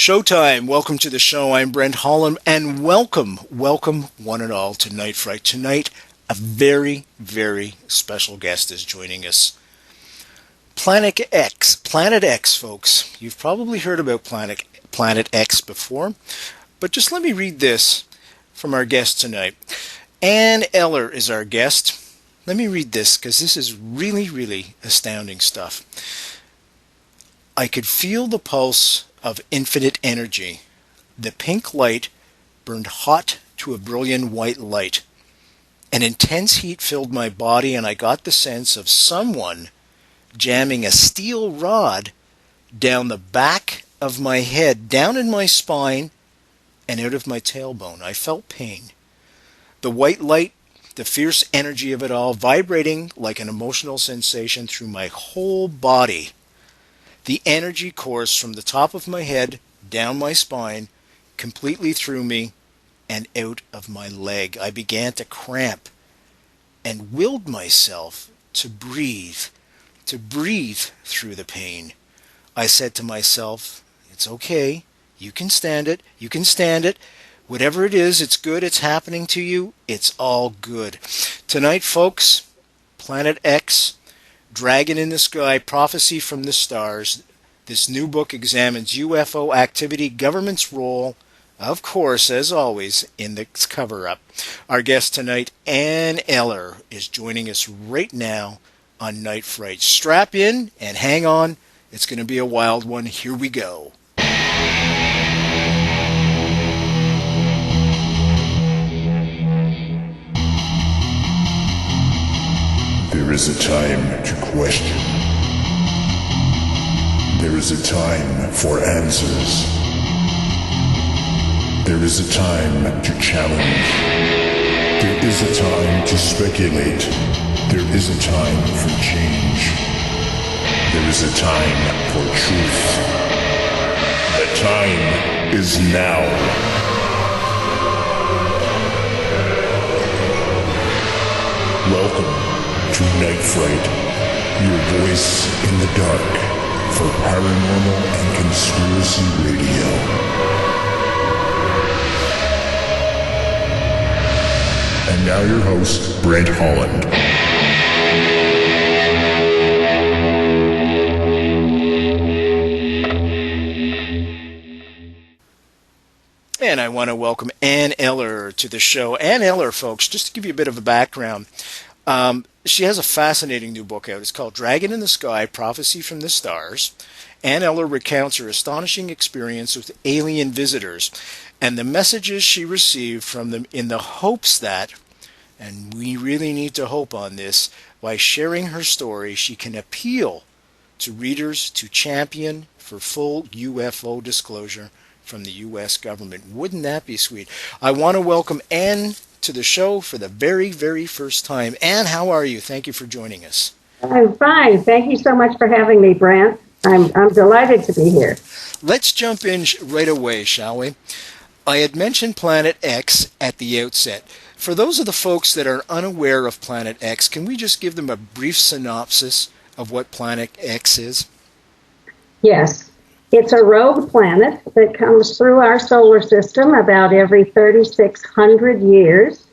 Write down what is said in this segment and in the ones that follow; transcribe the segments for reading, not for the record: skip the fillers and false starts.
Showtime. Welcome to the show. I'm Brent Holland, and welcome one and all to Night Fright. Tonight, a very, very special guest is joining us. Planet X, folks. You've probably heard about Planet X before, but just let me read this from our guest tonight. Eller is our guest. Let me read this because this is really, really astounding stuff. I could feel the pulse of infinite energy. The pink light burned hot to a brilliant white light. An intense heat filled my body, and I got the sense of someone jamming a steel rod down the back of my head, down in my spine, and out of my tailbone. I felt pain. The white light, the fierce energy of it all, vibrating like an emotional sensation through my whole body. The energy coursed from the top of my head, down my spine, completely through me, and out of my leg. I began to cramp and willed myself to breathe through the pain. I said to myself, it's okay, you can stand it, whatever it is, it's good, it's happening to you, it's all good. Tonight, folks, Planet X, Dragon in the Sky, Prophecy from the Stars. This new book examines UFO activity, government's role, of course, as always, in the cover-up. Our guest tonight, Eller, is joining us right now on Night Fright. Strap in and hang on. It's going to be a wild one. Here we go. There is a time to question. There is a time for answers. There is a time to challenge. There is a time to speculate. There is a time for change. There is a time for truth. The time is now. Welcome to Night Fright, your voice in the dark for paranormal and conspiracy radio. And now your host, Brent Holland. And I want to welcome Eller to the show. Eller, folks, just to give you a bit of a background, she has a fascinating new book out. It's called Dragon in the Sky, Prophecy from the Stars. Eller recounts her astonishing experience with alien visitors and the messages she received from them in the hopes that, and we really need to hope on this, by sharing her story, she can appeal to readers to champion for full UFO disclosure from the U.S. government. Wouldn't that be sweet? I want to welcome Anne to the show for the very, very first time. Anne, how are you? Thank you for joining us. I'm fine. Thank you so much for having me, Brent. I'm delighted to be here. Let's jump in right away, shall we? I had mentioned Planet X at the outset. For those of the folks that are unaware of Planet X, can we just give them a brief synopsis of what Planet X is? Yes. It's a rogue planet that comes through our solar system about every 3,600 years.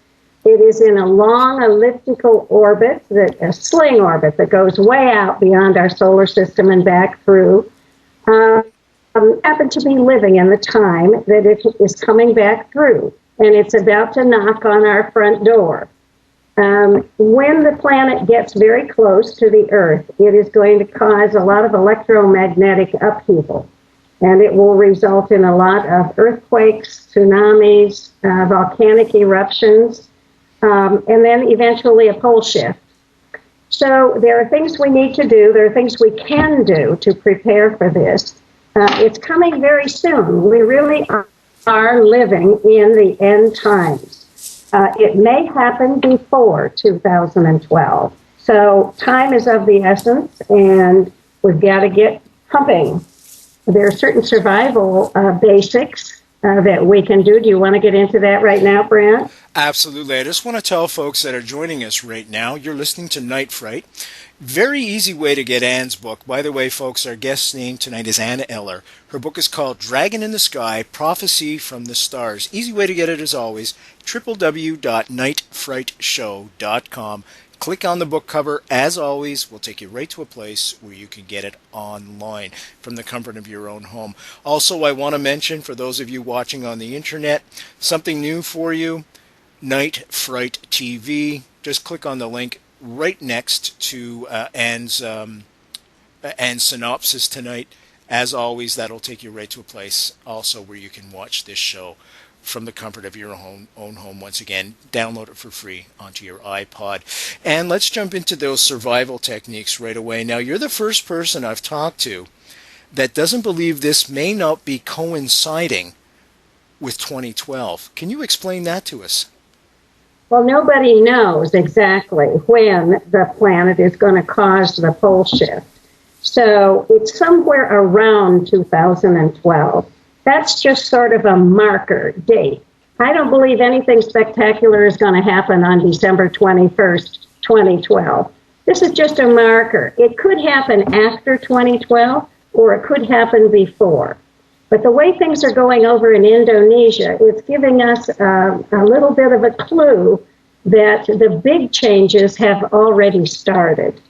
It is in a long elliptical orbit, a sling orbit that goes way out beyond our solar system and back through. Happened to be living in the time that it is coming back through, and it's about to knock on our front door. When the planet gets very close to the Earth, it is going to cause a lot of electromagnetic upheaval, and it will result in a lot of earthquakes, tsunamis, volcanic eruptions, and then eventually a pole shift. So there are things we need to do, there are things we can do to prepare for this. It's coming very soon. We really are living in the end times. It may happen before 2012. So time is of the essence, and we've got to get pumping. There are certain survival basics that we can do. Do you want to get into that right now, Brent? Absolutely. I just want to tell folks that are joining us right now, you're listening to Night Fright. Very easy way to get Anne's book. By the way, folks, our guest's name tonight is Anne Eller. Her book is called Dragon in the Sky, Prophecy from the Stars. Easy way to get it as always, www.nightfrightshow.com. Click on the book cover. As always, we'll take you right to a place where you can get it online from the comfort of your own home. Also, I want to mention, for those of you watching on the internet, something new for you, Night Fright TV. Just click on the link right next to Anne's synopsis tonight. As always, that'll take you right to a place also where you can watch this show from the comfort of your own home. Once again, download it for free onto your iPod. And let's jump into those survival techniques right away. Now, you're the first person I've talked to that doesn't believe this may not be coinciding with 2012. Can you explain that to us? Well, nobody knows exactly when the planet is going to cause the pole shift. So it's somewhere around 2012. That's just sort of a marker date. I don't believe anything spectacular is going to happen on December 21st, 2012. This is just a marker. It could happen after 2012, or it could happen before. But the way things are going over in Indonesia, it's giving us a little bit of a clue that the big changes have already started.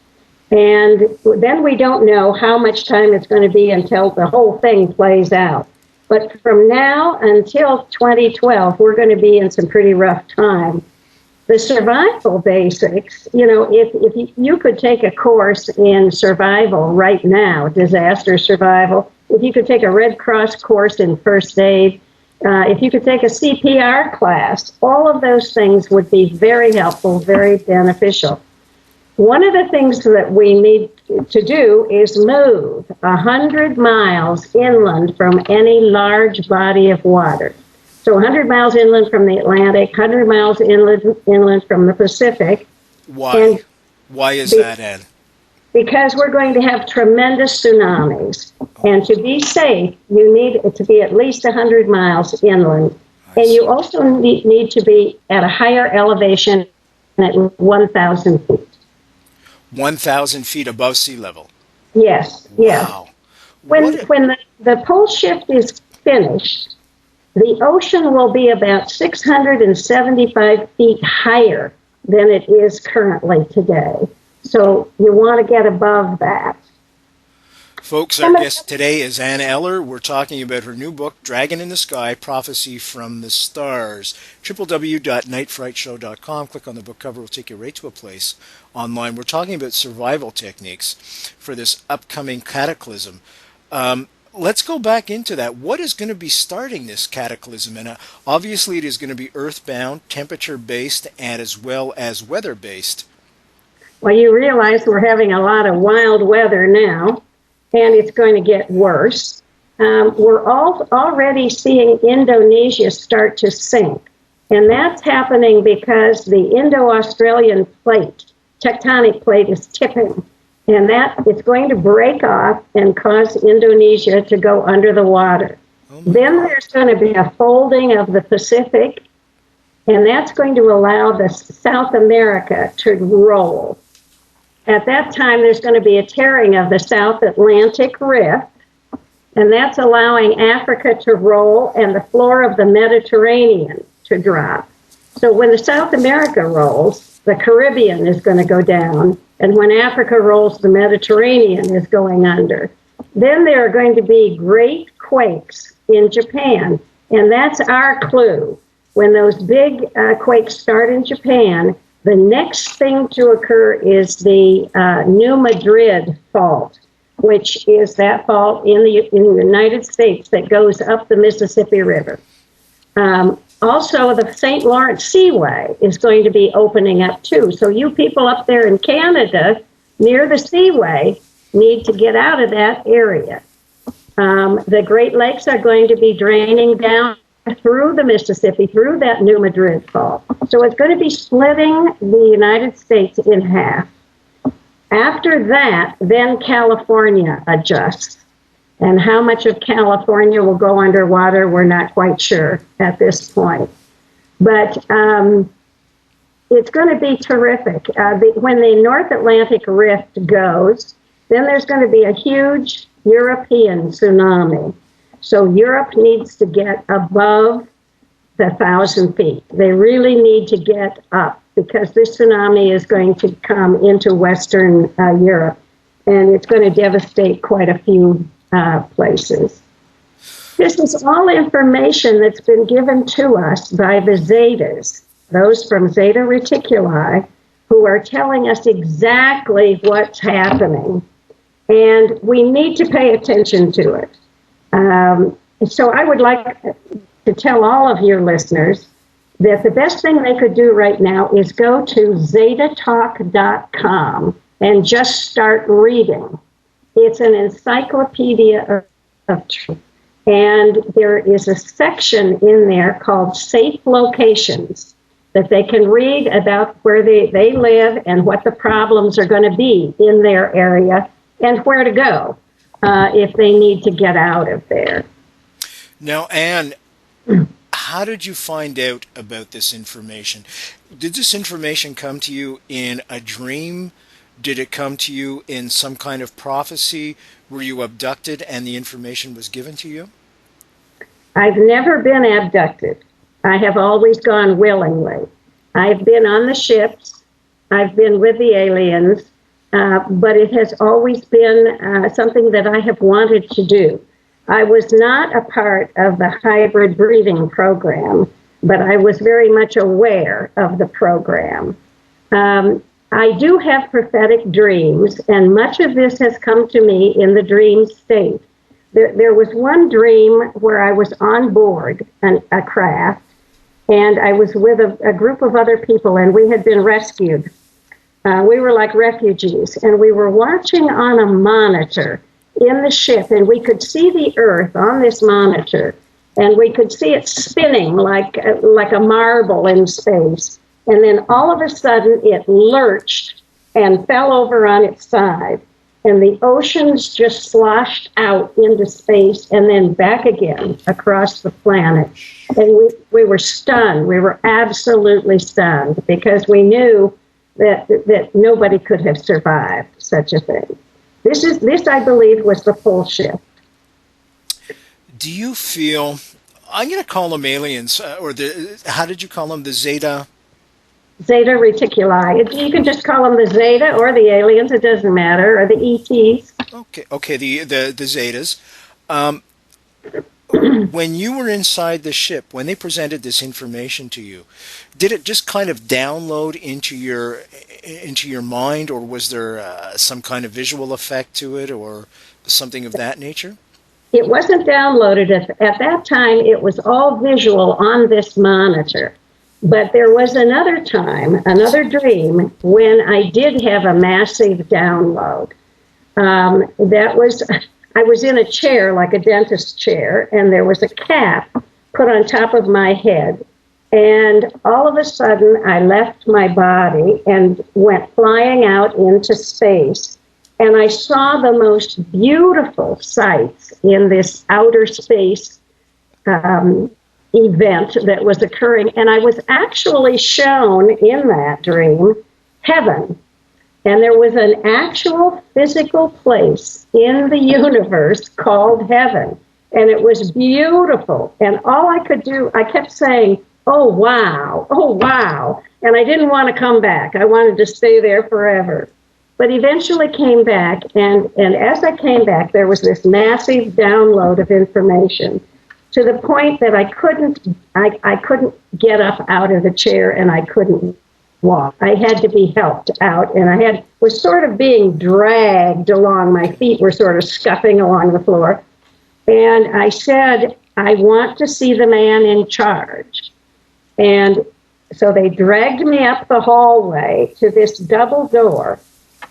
And then we don't know how much time it's going to be until the whole thing plays out. But from now until 2012, we're going to be in some pretty rough time. The survival basics, if you could take a course in survival right now, disaster survival, if you could take a Red Cross course in first aid, if you could take a CPR class, all of those things would be very helpful, very beneficial. One of the things that we need to do is move 100 miles inland from any large body of water. So 100 miles inland from the Atlantic, 100 miles inland from the Pacific. Why? And why is that, Anne? Because we're going to have tremendous tsunamis. And to be safe, you need to be at least 100 miles inland. And you also need to be at a higher elevation at 1,000 feet. 1,000 feet above sea level? Yes, yes. Wow. When the pole shift is finished, the ocean will be about 675 feet higher than it is currently today. So you want to get above that. Folks, our guest today is Anne Eller. We're talking about her new book, Dragon in the Sky, Prophecy from the Stars. www.nightfrightshow.com. Click on the book cover. We'll take you right to a place online. We're talking about survival techniques for this upcoming cataclysm. Let's go back into that. What is going to be starting this cataclysm? And obviously it is going to be earthbound, temperature-based, and as well as weather-based. Well, you realize we're having a lot of wild weather now, and it's going to get worse. We're already seeing Indonesia start to sink, and that's happening because the Indo-Australian tectonic plate is tipping, and that it's going to break off and cause Indonesia to go under the water. Then there's going to be a folding of the Pacific, and that's going to allow the South America to roll. At that time, there's going to be a tearing of the South Atlantic Rift, and that's allowing Africa to roll and the floor of the Mediterranean to drop. So when the South America rolls, the Caribbean is going to go down, and when Africa rolls, the Mediterranean is going under. Then there are going to be great quakes in Japan, and that's our clue. When those big quakes start in Japan, the next thing to occur is the New Madrid fault, which is that fault in the United States that goes up the Mississippi River. Also, the St. Lawrence Seaway is going to be opening up too. So you people up there in Canada near the Seaway need to get out of that area. The Great Lakes are going to be draining down through the Mississippi, through that New Madrid fault. So it's going to be splitting the United States in half. After that, then California adjusts. And how much of California will go underwater, we're not quite sure at this point. But It's going to be terrific. When the North Atlantic Rift goes, then there's going to be a huge European tsunami. So Europe needs to get above the 1,000 feet. They really need to get up because this tsunami is going to come into Western Europe, and it's going to devastate quite a few places. This is all information that's been given to us by the Zetas, those from Zeta Reticuli, who are telling us exactly what's happening. And we need to pay attention to it. So I would like to tell all of your listeners that the best thing they could do right now is go to zetatalk.com and just start reading. It's an encyclopedia of truth. And there is a section in there called Safe Locations that they can read about where they live and what the problems are going to be in their area and where to go if they need to get out of there. Now, Anne, how did you find out about this information? Did this information come to you in a dream? Did it come to you in some kind of prophecy? Were you abducted and the information was given to you? I've never been abducted. I have always gone willingly. I've been on the ships. I've been with the aliens. But it has always been something that I have wanted to do. I was not a part of the hybrid breeding program, but I was very much aware of the program. I do have prophetic dreams, and much of this has come to me in the dream state. There was one dream where I was on board a craft, and I was with a group of other people, and we had been rescued. We were like refugees, and we were watching on a monitor in the ship, and we could see the Earth on this monitor, and we could see it spinning like a marble in space. And then all of a sudden, it lurched and fell over on its side, and the oceans just sloshed out into space and then back again across the planet. And we were stunned. We were absolutely stunned because we knew that nobody could have survived such a thing. This, I believe, was the pole shift. Do you feel, I'm going to call them aliens, how did you call them, the Zeta? Zeta Reticuli. You can just call them the Zeta or the aliens, it doesn't matter, or the ETs. Okay, the Zetas. When you were inside the ship, when they presented this information to you, did it just kind of download into your mind, or was there some kind of visual effect to it, or something of that nature? It wasn't downloaded. At that time, it was all visual on this monitor. But there was another time, another dream, when I did have a massive download. I was in a chair, like a dentist chair, and there was a cap put on top of my head. And all of a sudden, I left my body and went flying out into space. And I saw the most beautiful sights in this outer space event that was occurring. And I was actually shown in that dream heaven. And there was an actual physical place in the universe called heaven. And it was beautiful. And all I could do, I kept saying, oh, wow, oh, wow. And I didn't want to come back. I wanted to stay there forever. But eventually came back. And as I came back, there was this massive download of information to the point that I couldn't get up out of the chair and I couldn't walk. I had to be helped out, and I was sort of being dragged along. My feet were sort of scuffing along the floor. And I said, I want to see the man in charge. And so they dragged me up the hallway to this double door.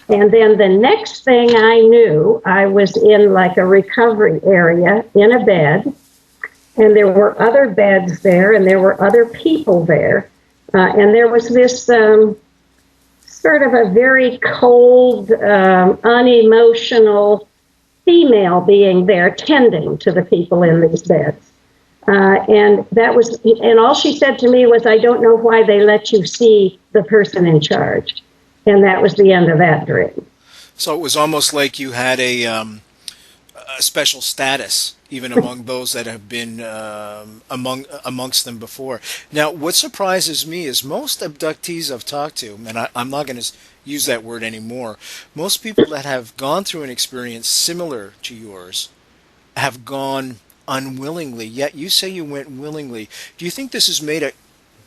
And then the next thing I knew, I was in like a recovery area in a bed. And there were other beds there, and there were other people there. And there was this sort of a very cold, unemotional female being there tending to the people in these beds. And all she said to me was, "I don't know why they let you see the person in charge." And that was the end of that dream. So it was almost like you had a special status, even among those that have been amongst them before. Now, what surprises me is most abductees I've talked to, and I'm not going to use that word anymore, most people that have gone through an experience similar to yours have gone unwillingly, yet you say you went willingly. Do you think this has made a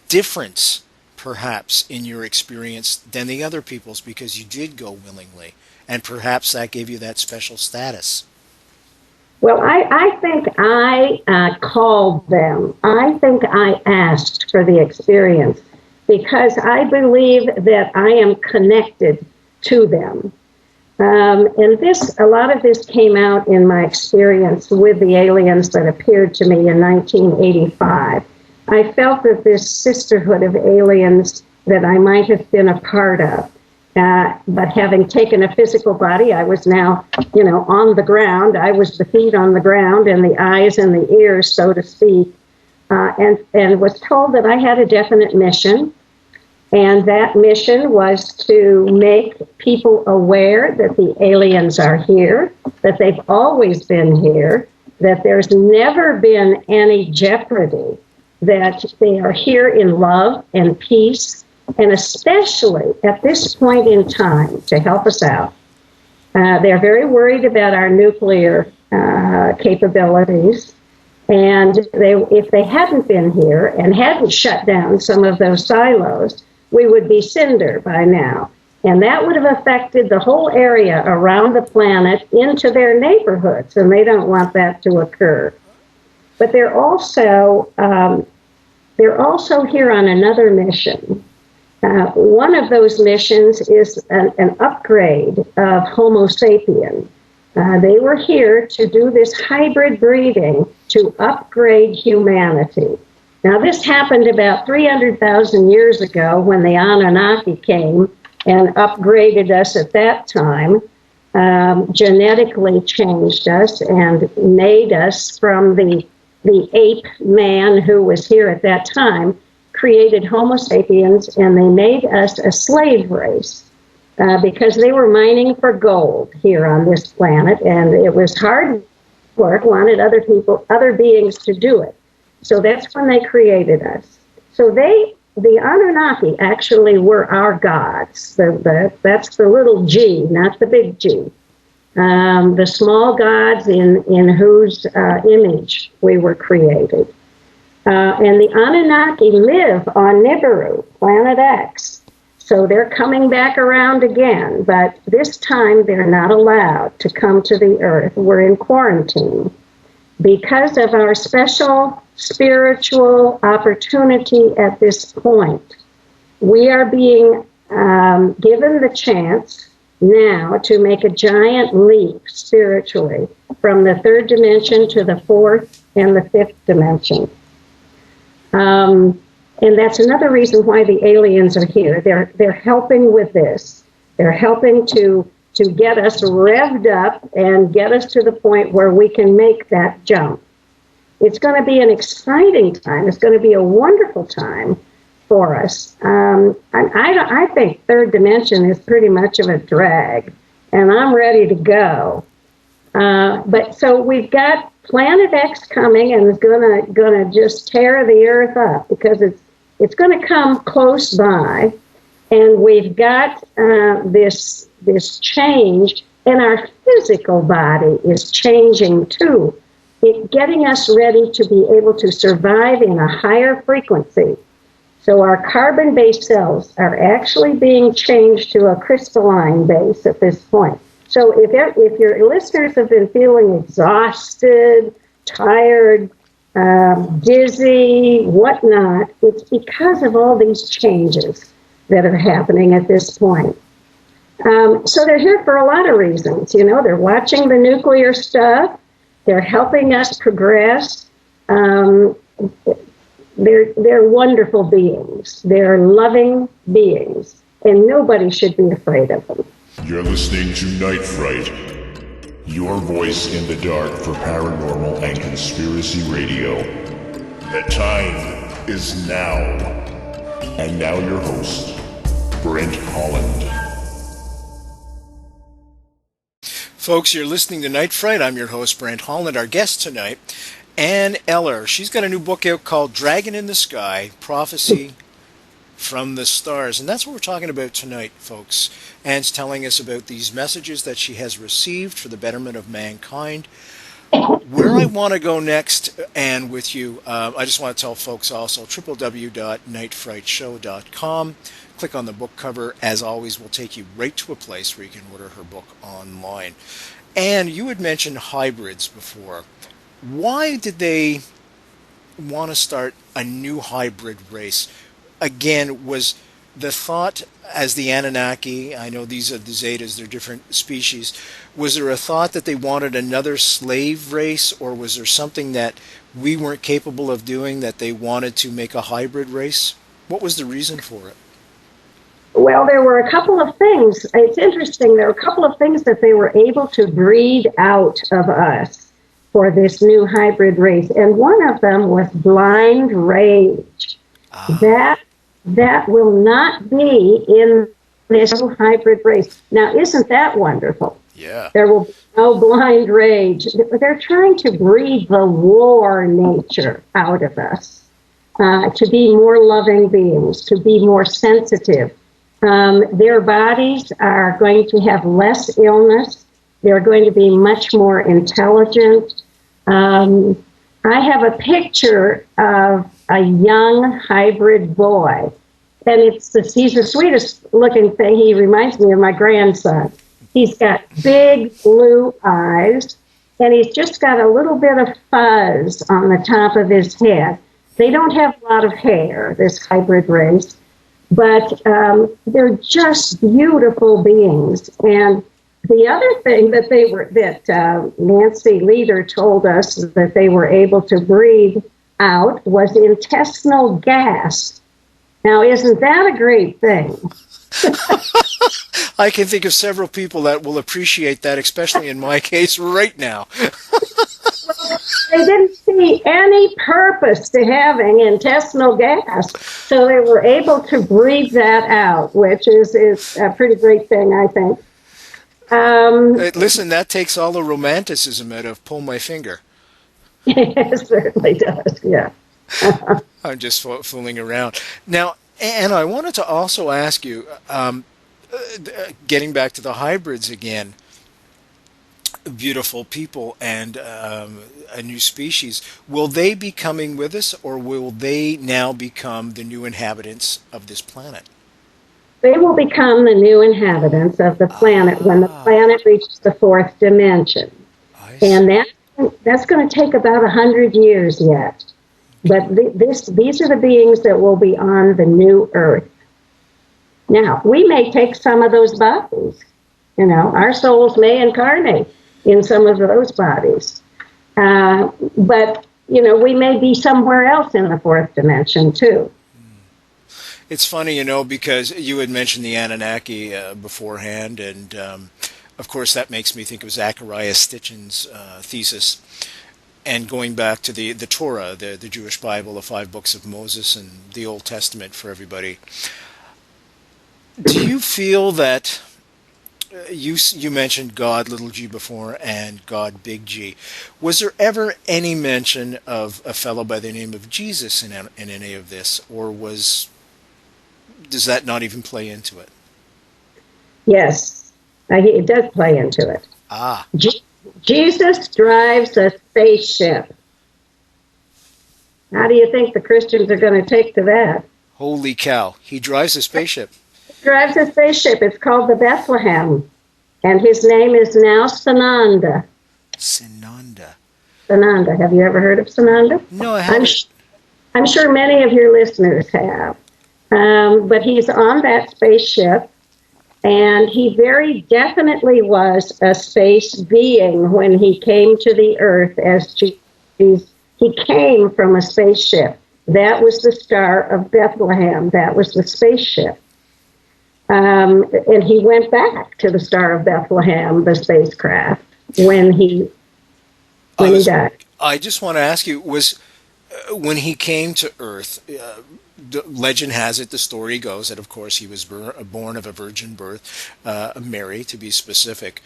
difference, perhaps, in your experience than the other people's because you did go willingly, and perhaps that gave you that special status? Well, I think I called them. I think I asked for the experience because I believe that I am connected to them. And a lot of this came out in my experience with the aliens that appeared to me in 1985. I felt that this sisterhood of aliens that I might have been a part of, but having taken a physical body, I was now, on the ground. I was the feet on the ground and the eyes and the ears, so to speak, and was told that I had a definite mission. And that mission was to make people aware that the aliens are here, that they've always been here, that there's never been any jeopardy, that they are here in love and peace, and especially at this point in time to help us out. They're very worried about our nuclear capabilities. And if they hadn't been here and hadn't shut down some of those silos, we would be cinder by now. And that would have affected the whole area around the planet into their neighborhoods, and they don't want that to occur. But they're also here on another mission. One of those missions is an upgrade of Homo sapien. They were here to do this hybrid breeding to upgrade humanity. Now, this happened about 300,000 years ago when the Anunnaki came and upgraded us at that time, genetically changed us and made us from the ape man who was here at that time, created Homo sapiens, and they made us a slave race because they were mining for gold here on this planet, and it was hard work, wanted other beings to do it. So that's when they created us. So the Anunnaki actually were our gods. That's the little g, not the big G. The small gods in whose image we were created. And the Anunnaki live on Nibiru, Planet X. So they're coming back around again, but this time they're not allowed to come to the Earth. We're in quarantine. Because of our special spiritual opportunity at this point, we are being given the chance now to make a giant leap spiritually from the third dimension to the fourth and the fifth dimension. And that's another reason why the aliens are here. They're helping with this. They're helping to get us revved up and get us to the point where we can make that jump. It's going to be an exciting time. It's going to be a wonderful time for us. I think third dimension is pretty much of a drag, and I'm ready to go. But so we've got Planet X coming, and it's gonna just tear the Earth up because it's going to come close by, and we've got this change, and our physical body is changing too. It's getting us ready to be able to survive in a higher frequency. So our carbon-based cells are actually being changed to a crystalline base at this point. So if your listeners have been feeling exhausted, tired, dizzy, whatnot, it's because of all these changes that are happening at this point. So they're here for a lot of reasons. They're watching the nuclear stuff. They're helping us progress. They're wonderful beings. They're loving beings, and nobody should be afraid of them. You're listening to Night Fright, your voice in the dark for paranormal and conspiracy radio. The time is now. And now your host, Brent Holland. Folks, you're listening to Night Fright. I'm your host, Brent Holland. Our guest tonight, Anne Eller. She's got a new book out called Dragon in the Sky, Prophecy from the Stars. And that's what we're talking about tonight, folks. Anne's telling us about these messages that she has received for the betterment of mankind. Where I want to go next, Anne, with you, I just want to tell folks also, www.nightfrightshow.com. Click on the book cover. As always, we'll take you right to a place where you can order her book online. And you had mentioned hybrids before. Why did they want to start a new hybrid race? Again, was the thought, as the Anunnaki, I know these are the Zetas, they're different species, was there a thought that they wanted another slave race, or was there something that we weren't capable of doing that they wanted to make a hybrid race? What was the reason for it? Well, there were a couple of things. It's interesting. There were a couple of things that they were able to breed out of us for this new hybrid race. And one of them was blind rage. That will not be in this hybrid race. Now, isn't that wonderful? Yeah. There will be no blind rage. They're trying to breed the war nature out of us, to be more loving beings, to be more sensitive. Their bodies are going to have less illness. They're going to be much more intelligent. I have a picture of a young hybrid boy, and he's the sweetest looking thing. He reminds me of my grandson. He's got big blue eyes, and he's just got a little bit of fuzz on the top of his head. They don't have a lot of hair, this hybrid race, but they're just beautiful beings. And the other thing that Nancy Leader told us that they were able to breed out was intestinal gas. Now, isn't that a great thing? I can think of several people that will appreciate that, especially in my case right now. They didn't see any purpose to having intestinal gas, so they were able to breathe that out, which is a pretty great thing, I think. Listen, that takes all the romanticism out of Pull My Finger. It certainly does, yeah. I'm just fooling around. Now, Anna, I wanted to also ask you, getting back to the hybrids again, beautiful people and a new species, will they be coming with us, or will they now become the new inhabitants of this planet? They will become the new inhabitants of the planet when the planet reaches the fourth dimension. And that's going to take about 100 years yet. But these are the beings that will be on the new Earth. Now, we may take some of those bodies. You know, our souls may incarnate in some of those bodies. But, you know, we may be somewhere else in the fourth dimension, too. It's funny, you know, because you had mentioned the Anunnaki beforehand, and, of course, that makes me think of Zachariah Stitchin's thesis. And going back to the Torah, the Jewish Bible, the 5 books of Moses, and the Old Testament for everybody. Do you feel that you mentioned God, little g, before, and God, big G. Was there ever any mention of a fellow by the name of Jesus in any of this, or does that not even play into it? Yes, it does play into it. Ah. Jesus drives a spaceship. How do you think the Christians are going to take to that? Holy cow. He drives a spaceship. He drives a spaceship. It's called the Bethlehem. And his name is now Sananda. Sananda. Sananda. Have you ever heard of Sananda? No, I haven't. I'm sure many of your listeners have. But he's on that spaceship. And he very definitely was a space being when he came to the earth as Jesus. He came from a spaceship. That was the Star of Bethlehem. That was the spaceship. And he went back to the Star of Bethlehem, the spacecraft, when he died. I just want to ask you, when he came to Earth, the legend has it, the story goes that, of course, he was born of a virgin birth, Mary, to be specific.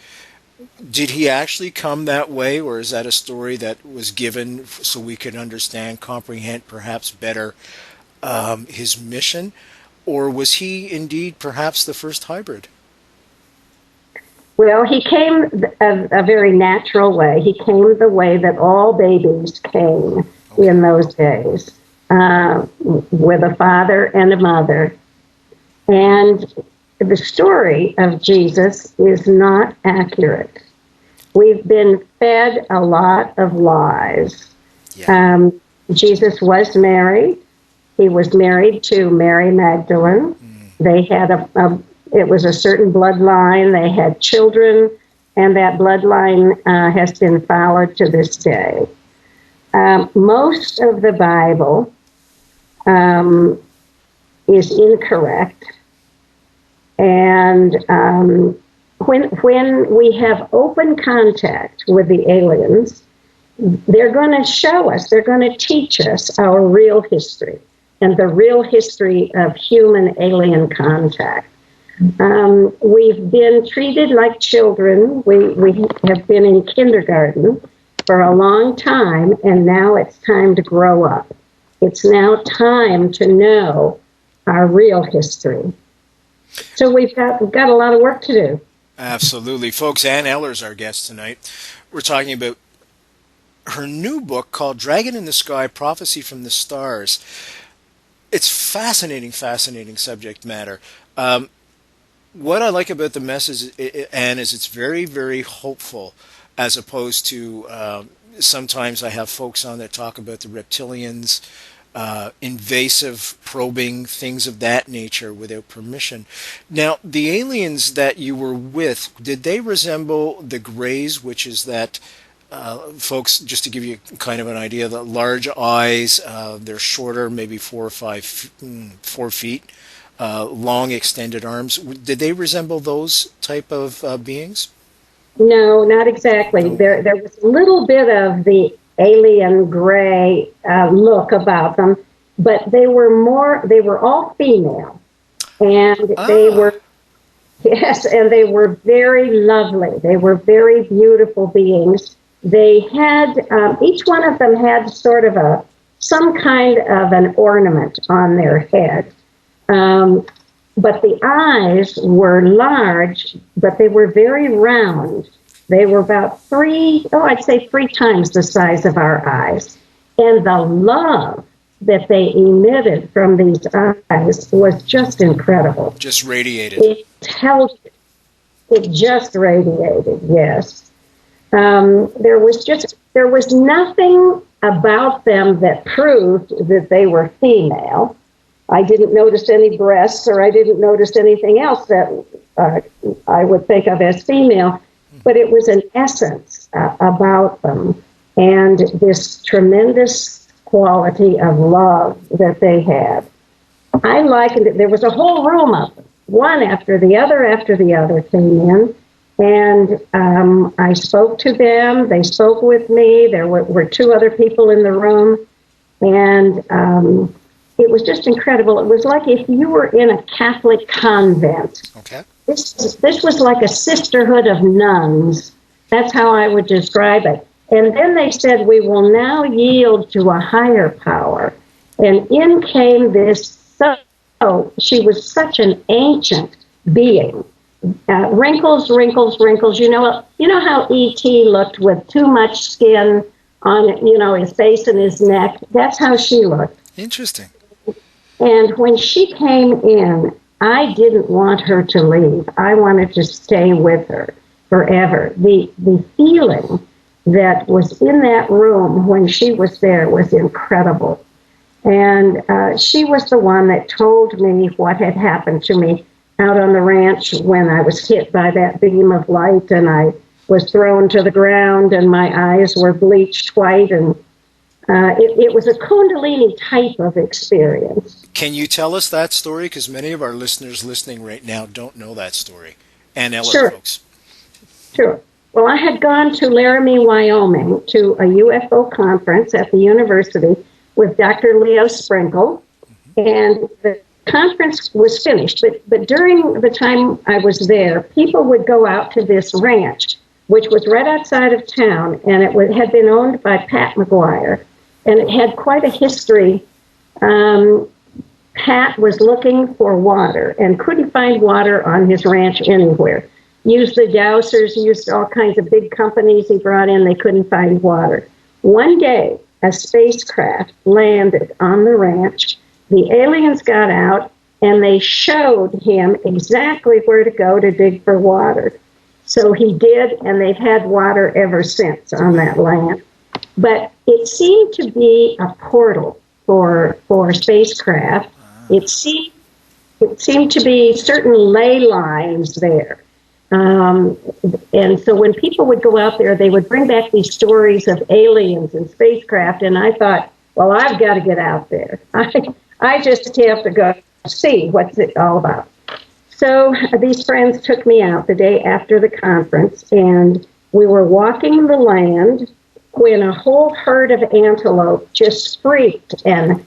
Did he actually come that way, or is that a story that was given so we could understand, comprehend perhaps better his mission? Or was he indeed perhaps the first hybrid? Well, he came a very natural way. He came the way that all babies came in those days, with a father and a mother. And the story of Jesus is not accurate. We've been fed a lot of lies. Yeah. Jesus was married. He was married to Mary Magdalene. They had it was a certain bloodline. They had children, and that bloodline has been followed to this day. Most of the Bible is incorrect. And when we have open contact with the aliens, they're going to show us, they're going to teach us our real history and the real history of human-alien contact. We've been treated like children. We have been in kindergarten for a long time, and now it's time to grow up. It's now time to know our real history. So we've got a lot of work to do. Absolutely. Folks, Ann Eller's our guest tonight. We're talking about her new book called Dragon in the Sky, Prophecy from the Stars. It's fascinating subject matter. What I like about the message, Anne, is it's very, very hopeful, as opposed to sometimes I have folks on that talk about the reptilians, invasive probing, things of that nature without permission. Now, the aliens that you were with, did they resemble the Greys, which is that, folks, just to give you kind of an idea, the large eyes, they're shorter, maybe 4 feet, long extended arms. Did they resemble those type of beings? No, not exactly. No. There was a little bit of the alien gray look about them, but they were all female. And they were, yes, and they were very lovely. They were very beautiful beings. They had, each one of them had sort of some kind of an ornament on their head. But the eyes were large, but they were very round. They were about I'd say 3 times the size of our eyes. And the love that they emitted from these eyes was just incredible. Just radiated. It just radiated, yes. There was nothing about them that proved that they were female. I didn't notice any breasts, or I didn't notice anything else that I would think of as female, but it was an essence about them, and this tremendous quality of love that they had. I likened it, there was a whole room of them, one after the other came in, and I spoke to them, they spoke with me, there were 2 other people in the room, and it was just incredible. It was like if you were in a Catholic convent. Okay. This was like a sisterhood of nuns. That's how I would describe it. And then they said, we will now yield to a higher power. And in came this, she was such an ancient being. Wrinkles. You know how E.T. looked with too much skin on, his face and his neck? That's how she looked. Interesting. And when she came in, I didn't want her to leave. I wanted to stay with her forever. The feeling that was in that room when she was there was incredible. And she was the one that told me what had happened to me out on the ranch when I was hit by that beam of light and I was thrown to the ground and my eyes were bleached white, and it was a Kundalini type of experience. Can you tell us that story? Because many of our listeners listening right now don't know that story. And Eller, Sure. folks. Sure. Well, I had gone to Laramie, Wyoming, to a UFO conference at the university with Dr. Leo Sprinkle, and the conference was finished. But during the time I was there, people would go out to this ranch, which was right outside of town, and had been owned by Pat McGuire, and it had quite a history. Pat was looking for water and couldn't find water on his ranch anywhere. Used the dowsers, used all kinds of big companies he brought in. They couldn't find water. One day, a spacecraft landed on the ranch. The aliens got out, and they showed him exactly where to go to dig for water. So he did, and they've had water ever since on that land. But it seemed to be a portal for spacecraft. It seemed to be certain ley lines there. And so when people would go out there, they would bring back these stories of aliens and spacecraft, and I thought, well, I've got to get out there. I just have to go see what's it all about. So these friends took me out the day after the conference, and we were walking the land when a whole herd of antelope just freaked and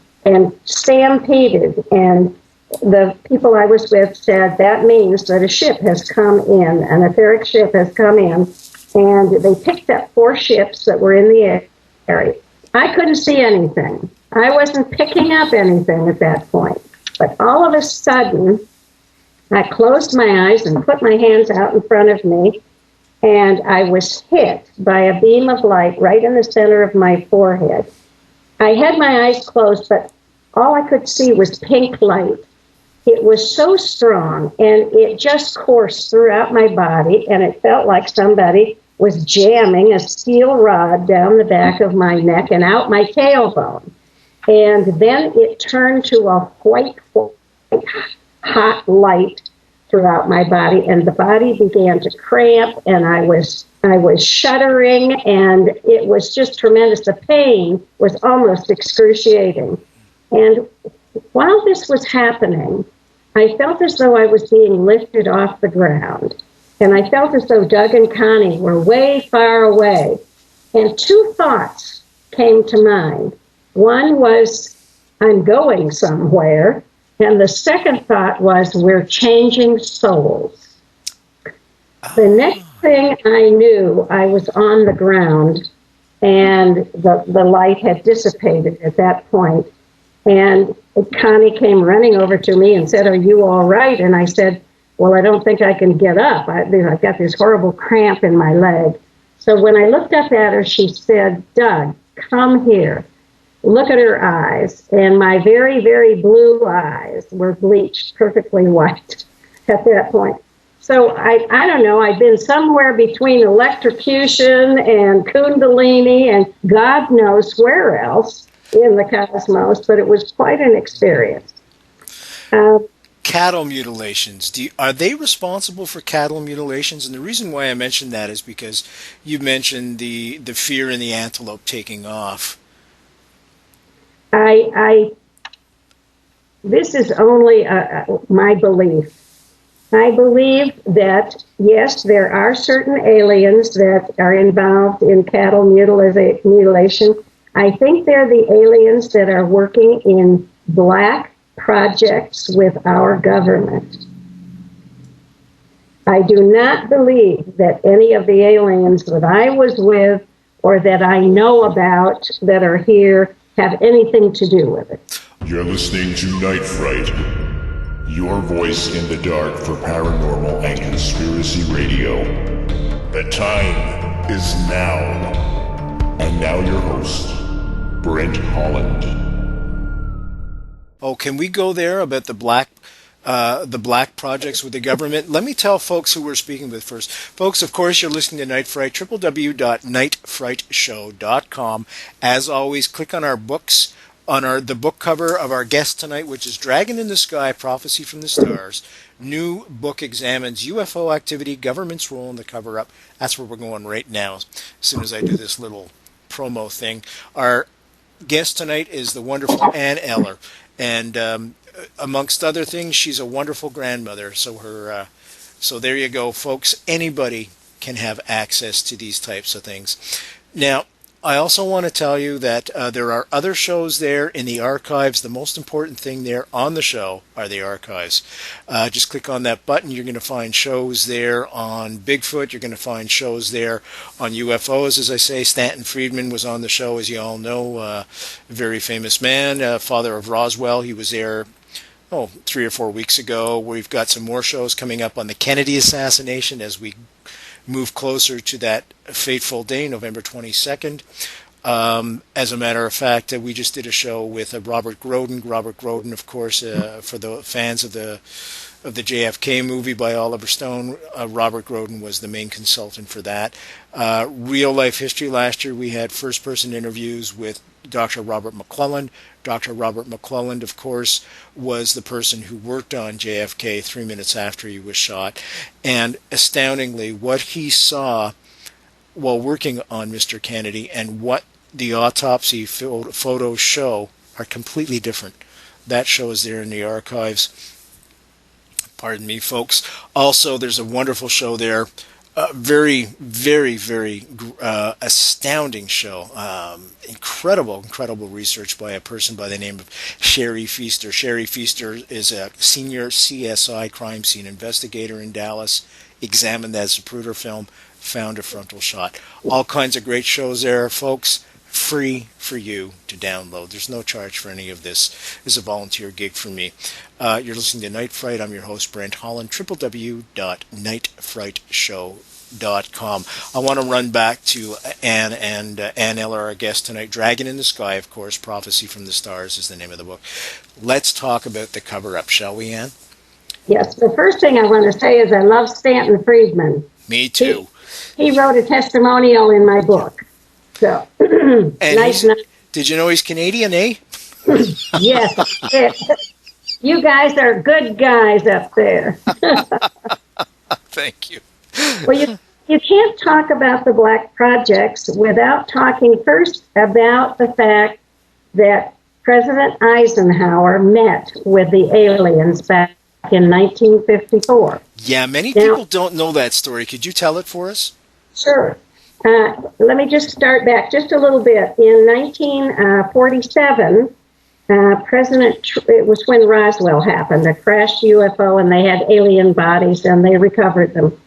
stampeded, and the people I was with said that means that a ship has come in, an etheric ship has come in, and they picked up 4 ships that were in the area. I couldn't see anything. I wasn't picking up anything at that point. But all of a sudden, I closed my eyes and put my hands out in front of me, and I was hit by a beam of light right in the center of my forehead. I had my eyes closed, but all I could see was pink light. It was so strong, and it just coursed throughout my body, and it felt like somebody was jamming a steel rod down the back of my neck and out my tailbone. And then it turned to a white, hot light throughout my body, and the body began to cramp, and I was shuddering, and it was just tremendous. The pain was almost excruciating. And while this was happening, I felt as though I was being lifted off the ground. And I felt as though Doug and Connie were way far away. And 2 thoughts came to mind. One was, I'm going somewhere. And the second thought was, we're changing souls. The next thing I knew, I was on the ground, and the light had dissipated at that point. And Connie came running over to me and said, are you all right? And I said, well, I don't think I can get up. I've got this horrible cramp in my leg. So when I looked up at her, she said, Doug, come here. Look at her eyes. And my very, very blue eyes were bleached perfectly white at that point. So I don't know, I've been somewhere between electrocution and Kundalini and God knows where else in the cosmos, but it was quite an experience. Cattle mutilations. Are they responsible for cattle mutilations? And the reason why I mentioned that is because you mentioned the fear in the antelope taking off. This is only my belief. I believe that, yes, there are certain aliens that are involved in cattle mutilation. I think they're the aliens that are working in black projects with our government. I do not believe that any of the aliens that I was with or that I know about that are here have anything to do with it. You're listening to Night Fright, your voice in the dark for paranormal and conspiracy radio. The time is now. And now your host, Brent Holland. Oh, can we go there about the black projects with the government? Let me tell folks who we're speaking with first. Folks, of course, you're listening to Night Fright, www.nightfrightshow.com. As always, click on our books, on the book cover of our guest tonight, which is Dragon in the Sky, Prophecy from the Stars. New book examines UFO activity, government's role in the cover-up. That's where we're going right now, as soon as I do this little promo thing. Our guest tonight is the wonderful Ann Eller. And amongst other things, she's a wonderful grandmother. So so there you go, folks. Anybody can have access to these types of things. Now, I also want to tell you that there are other shows there in the archives. The most important thing there on the show are the archives. Just click on that button. You're going to find shows there on Bigfoot. You're going to find shows there on UFOs, as I say. Stanton Friedman was on the show, as you all know. A very famous man, father of Roswell. He was there 3 or 4 weeks ago. We've got some more shows coming up on the Kennedy assassination as we move closer to that fateful day, November 22nd. As a matter of fact, we just did a show with Robert Groden. Robert Groden, of course, for the fans of the JFK movie by Oliver Stone, Robert Groden was the main consultant for that. Real life history last year, we had first-person interviews with Dr. Robert McClelland. Dr. Robert McClelland, of course, was the person who worked on JFK 3 minutes after he was shot. And astoundingly, what he saw while working on Mr. Kennedy and what the autopsy photos show are completely different. That show is there in the archives. Pardon me, folks. Also, there's a wonderful show there. Very, very, very astounding show. Incredible research by a person by the name of Sherry Feaster. Sherry Feaster is a senior CSI crime scene investigator in Dallas. Examined that Zapruder film, found a frontal shot. All kinds of great shows there, folks. Free for you to download. There's no charge for any of this. It's a volunteer gig for me. You're listening to Night Fright. I'm your host, Brent Holland. www.nightfrightshow.com. I want to run back to Anne and Anne Eller, our guest tonight. Dragon in the Sky, of course. Prophecy from the Stars is the name of the book. Let's talk about the cover-up, shall we, Anne? Yes. The first thing I want to say is I love Stanton Friedman. Me too. He wrote a testimonial in my book. So, nice. Did you know he's Canadian, eh? Yes. You guys are good guys up there. Thank you. Well, you can't talk about the Black Projects without talking first about the fact that President Eisenhower met with the aliens back in 1954. Yeah, many people don't know that story. Could you tell it for us? Sure. Let me just start back just a little bit. In 1947, it was when Roswell happened, a crashed UFO, and they had alien bodies, and they recovered them.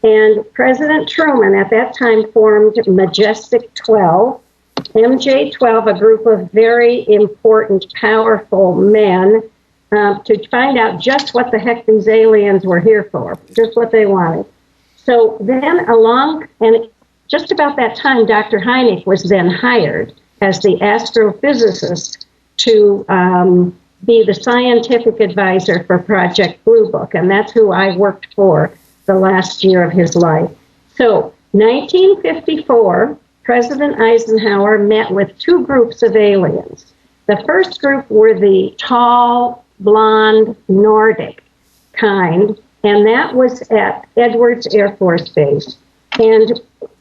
And President Truman at that time formed Majestic 12, MJ-12, a group of very important, powerful men, to find out just what the heck these aliens were here for, just what they wanted. So then just about that time, Dr. Hynek was then hired as the astrophysicist to be the scientific advisor for Project Blue Book, and that's who I worked for the last year of his life. So, 1954, President Eisenhower met with two groups of aliens. The first group were the tall, blonde, Nordic kind, and that was at Edwards Air Force Base. And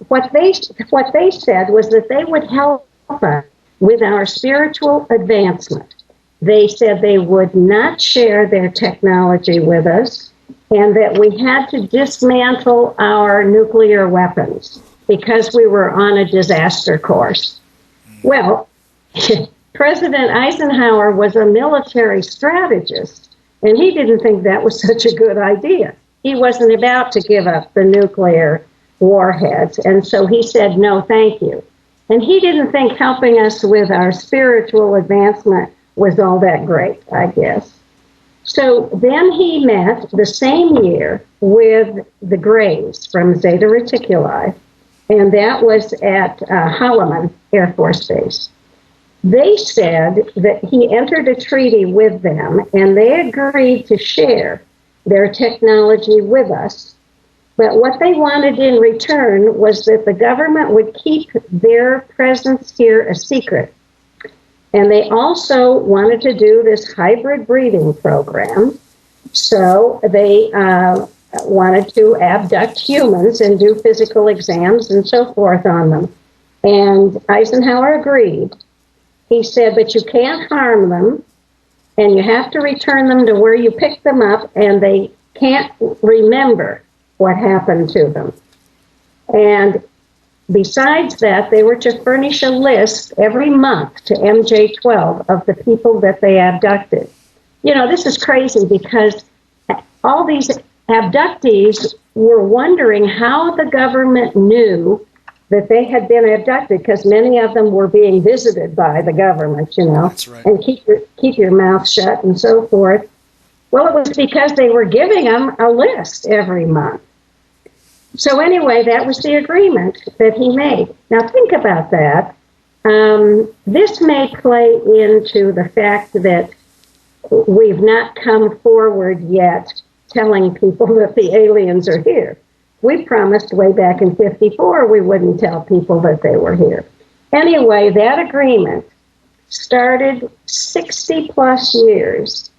what they said was that they would help us with our spiritual advancement. They said they would not share their technology with us and that we had to dismantle our nuclear weapons because we were on a disaster course. Well, President Eisenhower was a military strategist, and he didn't think that was such a good idea. He wasn't about to give up the nuclear warheads, and so he said, no, thank you. And he didn't think helping us with our spiritual advancement was all that great, I guess. So then he met the same year with the Grays from Zeta Reticuli, and that was at Holloman Air Force Base. They said that he entered a treaty with them, and they agreed to share their technology with us. But what they wanted in return was that the government would keep their presence here a secret. And they also wanted to do this hybrid breeding program. So they wanted to abduct humans and do physical exams and so forth on them. And Eisenhower agreed. He said, but you can't harm them, and you have to return them to where you picked them up, and they can't remember what happened to them. And besides that, they were to furnish a list every month to MJ-12 of the people that they abducted. You know, this is crazy because all these abductees were wondering how the government knew that they had been abducted, because many of them were being visited by the government, you know, That's right. and keep your mouth shut and so forth. Well, it was because they were giving them a list every month. So anyway, that was the agreement that he made. Now think about that. This may play into the fact that we've not come forward yet telling people that the aliens are here. We promised way back in 54 we wouldn't tell people that they were here. Anyway, that agreement started 60 plus years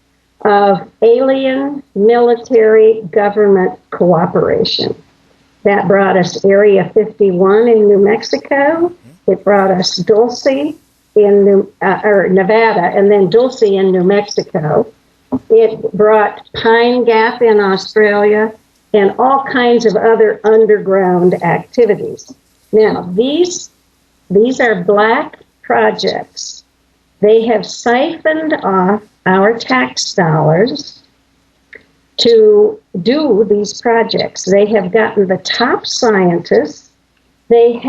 of alien military government cooperation. That brought us Area 51 in New Mexico. It brought us Dulce in Nevada, and then Dulce in New Mexico. It brought Pine Gap in Australia, and all kinds of other underground activities. Now, these are black projects. They have siphoned off our tax dollars to do these projects. They have gotten the top scientists. They've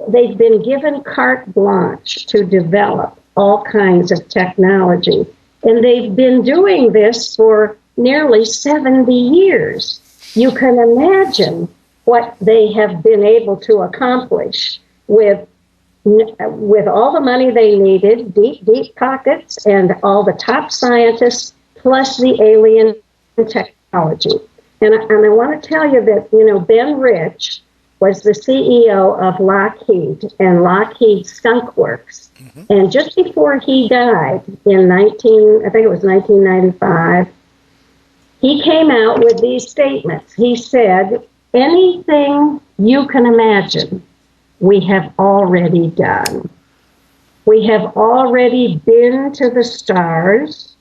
been given carte blanche to develop all kinds of technology. And they've been doing this for nearly 70 years. You can imagine what they have been able to accomplish with all the money they needed, deep pockets, and all the top scientists, plus the alien technology. And I want to tell you that, you know, Ben Rich was the CEO of Lockheed and Lockheed Skunk Works. Mm-hmm. And just before he died in 1995, he came out with these statements. He said, anything you can imagine, we have already done. We have already been to the stars.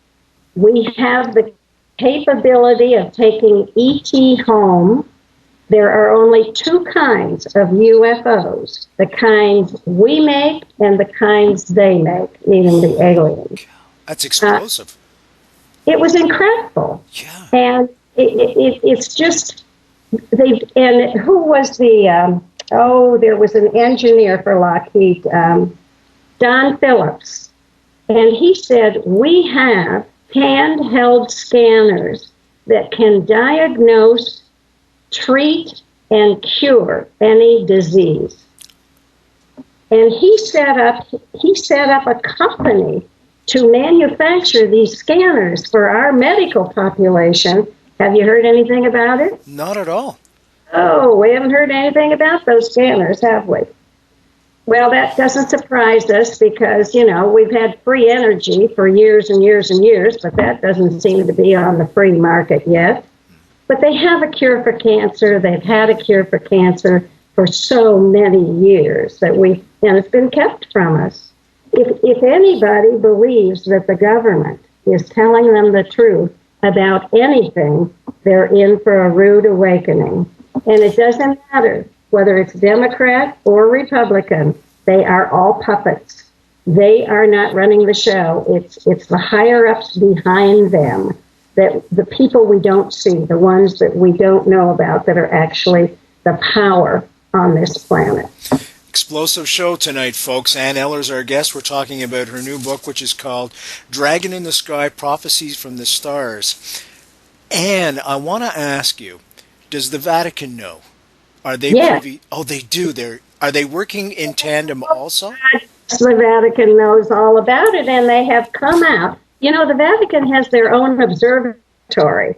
We have the capability of taking ET home. There are only two kinds of UFOs, the kinds we make and the kinds they make, meaning the aliens. That's explosive. It was incredible. Yeah. And it's just, and who was there was an engineer for Lockheed, Don Phillips, and he said, we have handheld scanners that can diagnose, treat, and cure any disease. And he set up a company to manufacture these scanners for our medical population. Have you heard anything about it? Not at all. Oh, we haven't heard anything about those scanners, have we? Well, that doesn't surprise us because, you know, we've had free energy for years and years and years, but that doesn't seem to be on the free market yet. But they have a cure for cancer. They've had a cure for cancer for so many years and it's been kept from us. If anybody believes that the government is telling them the truth about anything, they're in for a rude awakening. And it doesn't matter whether it's Democrat or Republican, they are all puppets. They are not running the show. It's the higher-ups behind them, that the people we don't see, the ones that we don't know about, that are actually the power on this planet. Explosive show tonight, folks. Ann Eller's our guest. We're talking about her new book, which is called Dragon in the Sky, Prophecies from the Stars. Ann, I want to ask you, does the Vatican know? Are they privy? Oh, they do. Are they working in tandem also? The Vatican knows all about it, and they have come out. You know, the Vatican has their own observatory,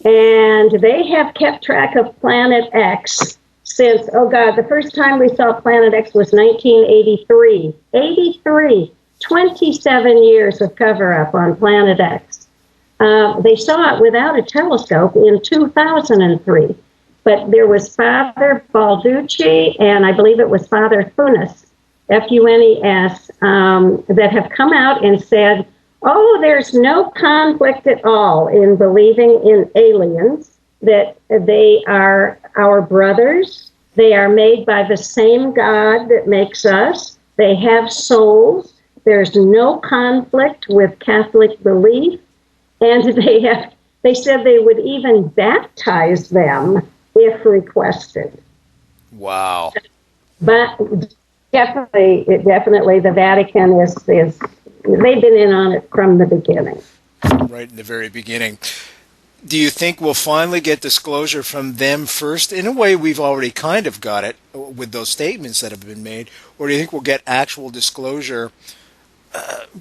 and they have kept track of Planet X since, the first time we saw Planet X was 1983. 83. 27 years of cover-up on Planet X. They saw it without a telescope in 2003. But there was Father Balducci, and I believe it was Father Funes, Funes, that have come out and said, there's no conflict at all in believing in aliens, that they are our brothers, They are made by the same God that makes us. They have souls. There's no conflict with Catholic belief. And they said they would even baptize them if requested. Wow. But definitely the Vatican is they've been in on it from the beginning. Right in the very beginning. Do you think we'll finally get disclosure from them first? In a way, we've already kind of got it with those statements that have been made. Or do you think we'll get actual disclosure?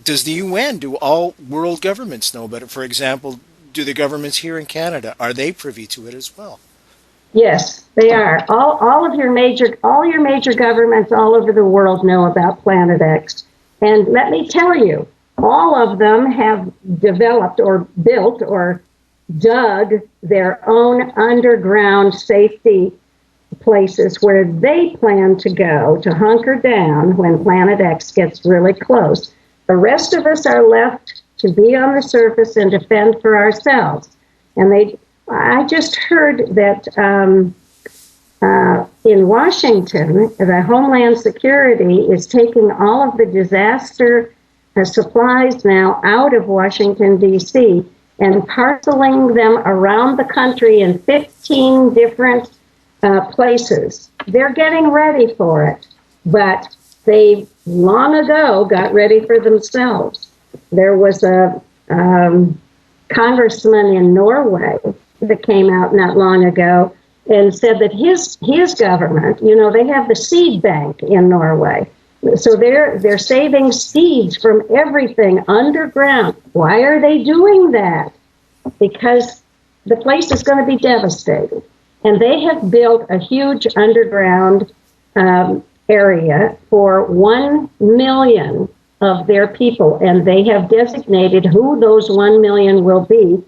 Does the UN, do all world governments know about it? For example, do the governments here in Canada, are they privy to it as well? Yes, they are. All your major governments all over the world know about Planet X. And let me tell you, all of them have developed or built or dug their own underground safety places where they plan to go to hunker down when Planet X gets really close. The rest of us are left to be on the surface and defend for ourselves. And I just heard that in Washington, the Homeland Security is taking all of the disaster supplies now out of Washington, D.C., and parceling them around the country in 15 different places. They're getting ready for it, but they long ago got ready for themselves. There was a congressman in Norway that came out not long ago and said that his government, they have the seed bank in Norway. So they're saving seeds from everything underground. Why are they doing that? Because the place is going to be devastated. And they have built a huge underground area for 1 million of their people. And they have designated who those 1 million will be.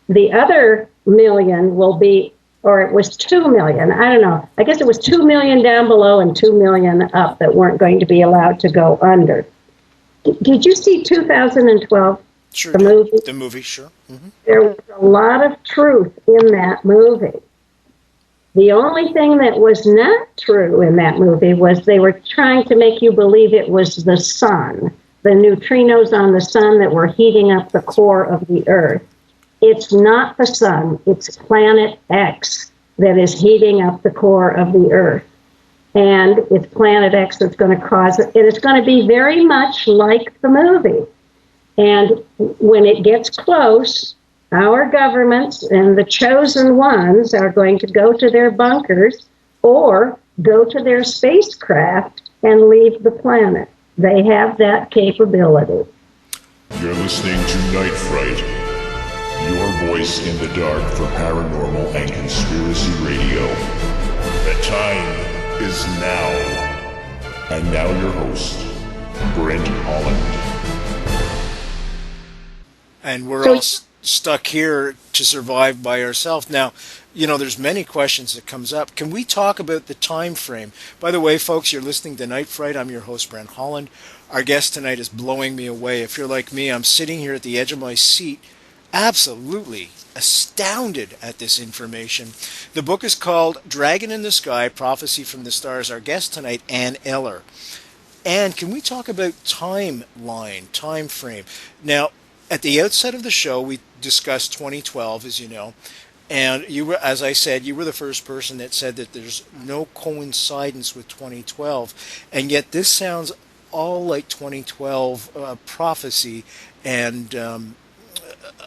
The other million will be, or it was 2 million. I don't know. I guess it was 2 million down below and 2 million up that weren't going to be allowed to go under. Did you see 2012? Sure. The movie? The movie, sure. Mm-hmm. There was a lot of truth in that movie. The only thing that was not true in that movie was they were trying to make you believe it was the sun, the neutrinos on the sun that were heating up the core of the Earth. It's not the sun, it's Planet X that is heating up the core of the Earth. And it's Planet X that's going to cause it. And it's going to be very much like the movie. And when it gets close, our governments and the chosen ones are going to go to their bunkers or go to their spacecraft and leave the planet. They have that capability. You're listening to Night Fright, your voice in the dark for paranormal and conspiracy radio. The time is now. And now your host, Brent Holland. And we're all stuck here to survive by ourselves. Now, there's many questions that comes up. Can we talk about the time frame? By the way, folks, you're listening to Night Fright. I'm your host, Brent Holland. Our guest tonight is blowing me away. If you're like me, I'm sitting here at the edge of my seat, absolutely astounded at this information. The book is called Dragon in the Sky, Prophecy from the Stars. Our guest tonight, Eller. And can we talk about timeline, time frame? Now, at the outset of the show, we discussed 2012, as you know, and you were, as I said, you were the first person that said that there's no coincidence with 2012, and yet this sounds all like 2012 prophecy, and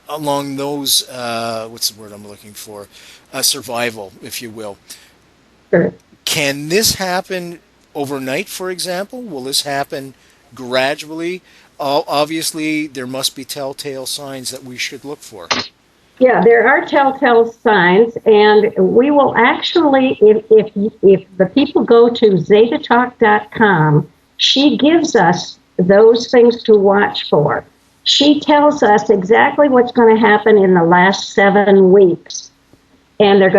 along those, what's the word I'm looking for, survival, if you will. Sure. Can this happen overnight, for example? Will this happen gradually? Obviously, there must be telltale signs that we should look for. Yeah, there are telltale signs, and we will actually, if the people go to zetatalk.com, she gives us those things to watch for. She tells us exactly what's going to happen in the last 7 weeks. And there's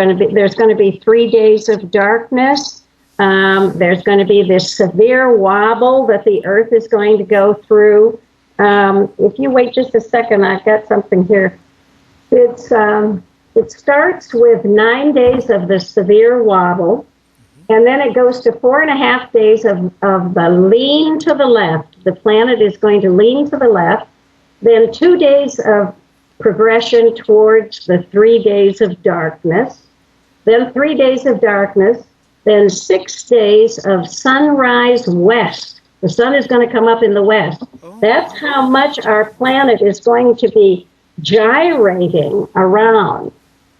going to be 3 days of darkness. There's going to be this severe wobble that the Earth is going to go through. If you wait just a second, I've got something here. It starts with 9 days of the severe wobble, And then it goes to 4.5 days of the lean to the left. The planet is going to lean to the left. Then 2 days of progression towards the 3 days of darkness. Then 3 days of darkness. Then 6 days of sunrise west. The sun is going to come up in the west. That's how much our planet is going to be gyrating around.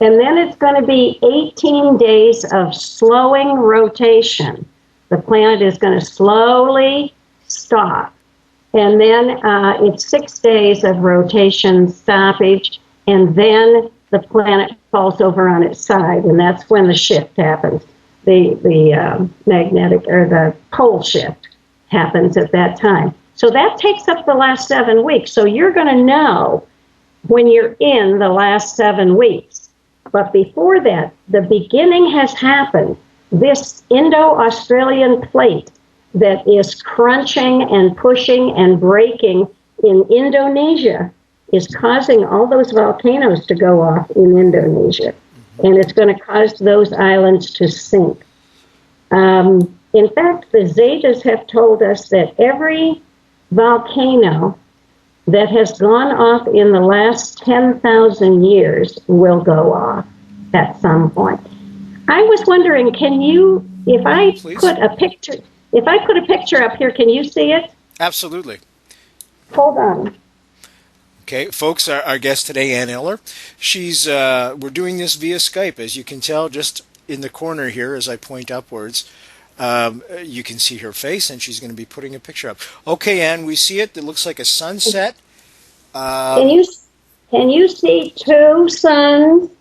And then it's going to be 18 days of slowing rotation. The planet is going to slowly stop. And then it's 6 days of rotation stoppage, and then the planet falls over on its side, and that's when the shift happens. The magnetic or the pole shift happens at that time. So that takes up the last 7 weeks. So you're going to know when you're in the last 7 weeks. But before that, the beginning has happened. This Indo-Australian plate that is crunching and pushing and breaking in Indonesia is causing all those volcanoes to go off in Indonesia. And it's going to cause those islands to sink. In fact, the Zetas have told us that every volcano that has gone off in the last 10,000 years will go off at some point. I was wondering, can you, if I put a picture up here, can you see it? Absolutely. Hold on. Okay, folks, our guest today, Ann Eller. We're doing this via Skype, as you can tell, just in the corner here as I point upwards. You can see her face, and she's going to be putting a picture up. Okay, Ann, we see it. It looks like a sunset. Can you see two suns?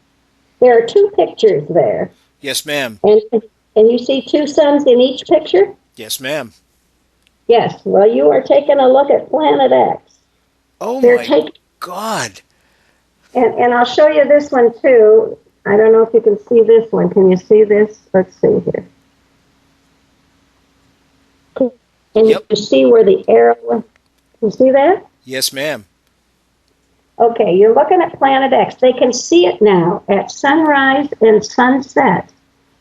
There are two pictures there. Yes, ma'am. And you see two suns in each picture? Yes, ma'am. Yes. Well, you are taking a look at Planet X. Oh, my God. And I'll show you this one, too. I don't know if you can see this one. Can you see this? Let's see here. Can you see where the arrow was? Can you see that? Yes, ma'am. Okay, you're looking at Planet X. They can see it now at sunrise and sunset.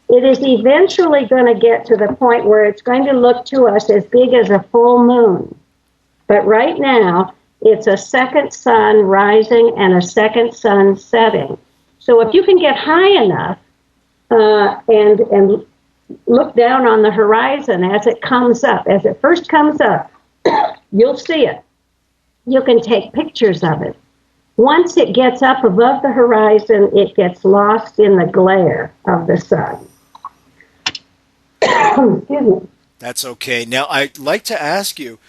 It is eventually going to get to the point where it's going to look to us as big as a full moon. But right now, it's a second sun rising and a second sun setting. So if you can get high enough and look down on the horizon as it comes up, as it first comes up, you'll see it. You can take pictures of it. Once it gets up above the horizon, it gets lost in the glare of the sun. Excuse me. That's okay. Now, I'd like to ask you,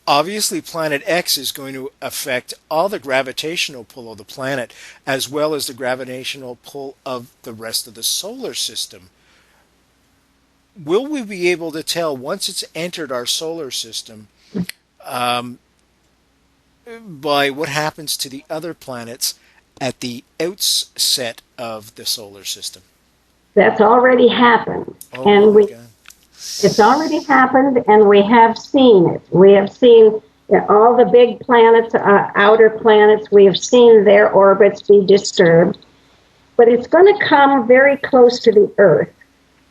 obviously Planet X is going to affect all the gravitational pull of the planet, as well as the gravitational pull of the rest of the solar system. Will we be able to tell, once it's entered our solar system, by what happens to the other planets at the outset of the solar system? That's already happened. Oh, and my God. It's already happened, and we have seen it. We have seen all the big planets, outer planets, we have seen their orbits be disturbed. But it's going to come very close to the Earth.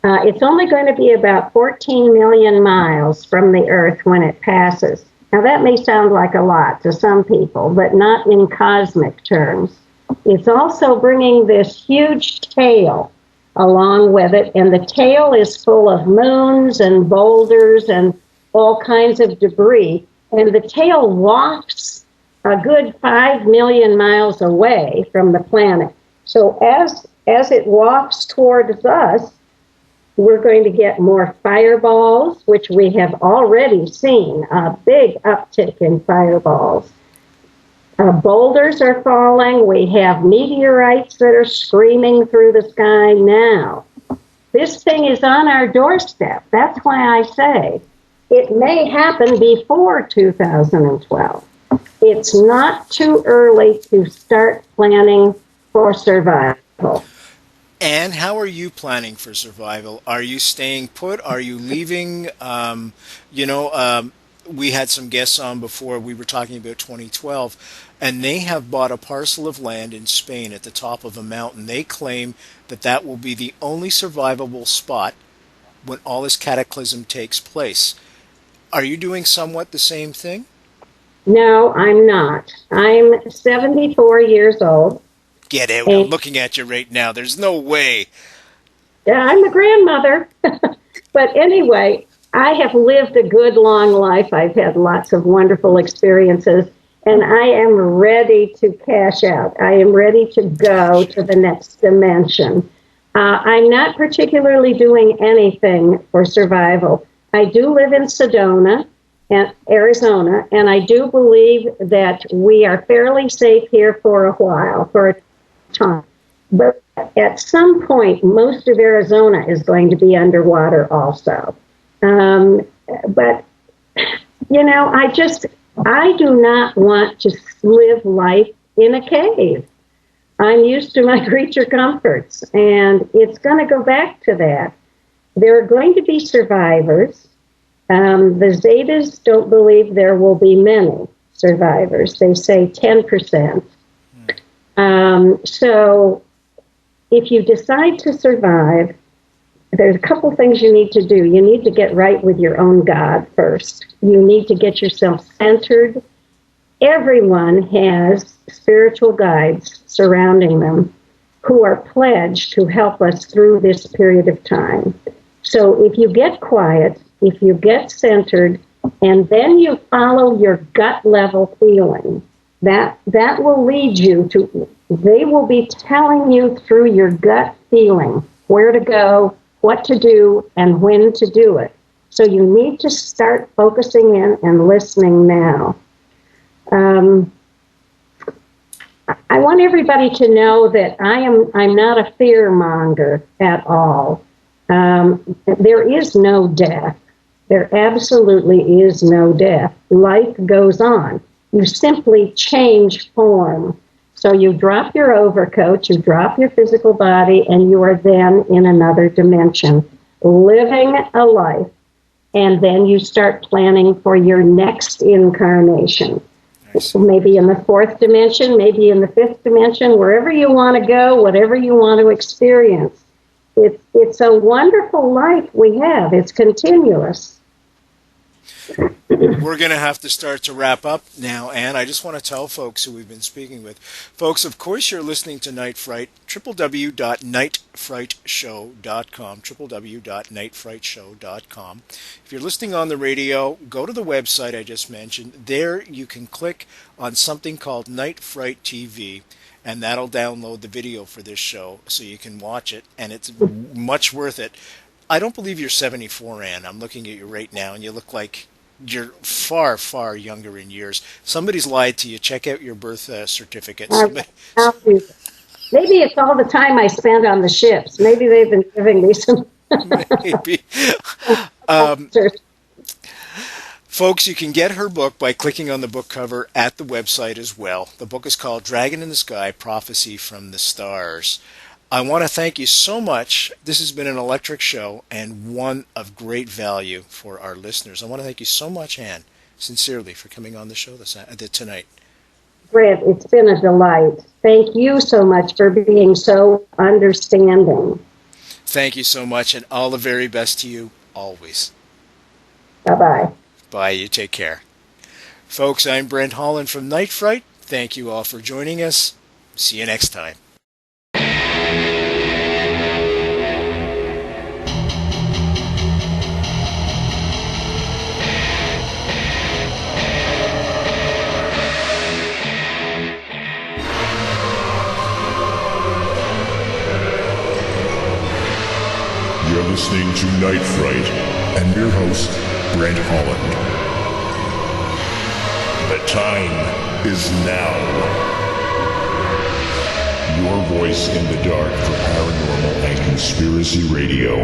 It's only going to be about 14 million miles from the Earth when it passes. Now, that may sound like a lot to some people, but not in cosmic terms. It's also bringing this huge tail along with it, and the tail is full of moons and boulders and all kinds of debris, and the tail wafts a good 5 million miles away from the planet. So as it wafts towards us, we're going to get more fireballs, which we have already seen, a big uptick in fireballs. Boulders are falling. We have meteorites that are screaming through the sky now. This thing is on our doorstep. That's why I say it may happen before 2012. It's not too early to start planning for survival. And how are you planning for survival? Are you staying put? Are you leaving? We had some guests on before. We were talking about 2012, and they have bought a parcel of land in Spain at the top of a mountain. They claim that that will be the only survivable spot when all this cataclysm takes place. Are you doing somewhat the same thing? No, I'm not. I'm 74 years old. Get out. I'm And looking at you right now. There's no way. I'm a grandmother. But anyway, I have lived a good long life. I've had lots of wonderful experiences, and I am ready to cash out. I am ready to go to the next dimension. I'm not particularly doing anything for survival. I do live in Sedona, Arizona, and I do believe that we are fairly safe here for a while, for a time. But at some point, most of Arizona is going to be underwater also. But, I do not want to live life in a cave. I'm used to my creature comforts, and it's going to go back to that. There are going to be survivors. The Zetas don't believe there will be many survivors. They say 10%. So if you decide to survive, there's a couple things you need to do. You need to get right with your own God first. You need to get yourself centered. Everyone has spiritual guides surrounding them who are pledged to help us through this period of time. So if you get quiet, if you get centered, and then you follow your gut level feeling, that will lead you to, they will be telling you through your gut feeling where to go, what to do, and when to do it. So you need to start focusing in and listening now. I want everybody to know that I'm not a fear monger at all. There is no death. There absolutely is no death. Life goes on. You simply change form. So you drop your overcoat, you drop your physical body, and you are then in another dimension, living a life. And then you start planning for your next incarnation. Maybe in the fourth dimension, maybe in the fifth dimension, wherever you want to go, whatever you want to experience. It's a wonderful life we have. It's continuous. We're going to have to start to wrap up now, Anne. I just want to tell folks who we've been speaking with. Folks, of course, you're listening to Night Fright, www.nightfrightshow.com, www.nightfrightshow.com. If you're listening on the radio, go to the website I just mentioned. There you can click on something called Night Fright TV, and that'll download the video for this show so you can watch it, and it's much worth it. I don't believe you're 74, Anne. I'm looking at you right now, and you look like you're far, far younger in years. Somebody's lied to you. Check out your birth certificate. Maybe it's all the time I spent on the ships. Maybe they've been giving me some. Maybe. Folks, you can get her book by clicking on the book cover at the website as well. The book is called Dragon in the Sky, Prophecy from the Stars. I want to thank you so much. This has been an electric show and one of great value for our listeners. I want to thank you so much, Anne, sincerely, for coming on the show tonight. Brent, it's been a delight. Thank you so much for being so understanding. Thank you so much, and all the very best to you always. Bye-bye. Bye. You take care. Folks, I'm Brent Holland from Night Fright. Thank you all for joining us. See you next time. You're listening to Night Fright and your host, Brent Holland. The time is now. Your voice in the dark for paranormal and conspiracy radio.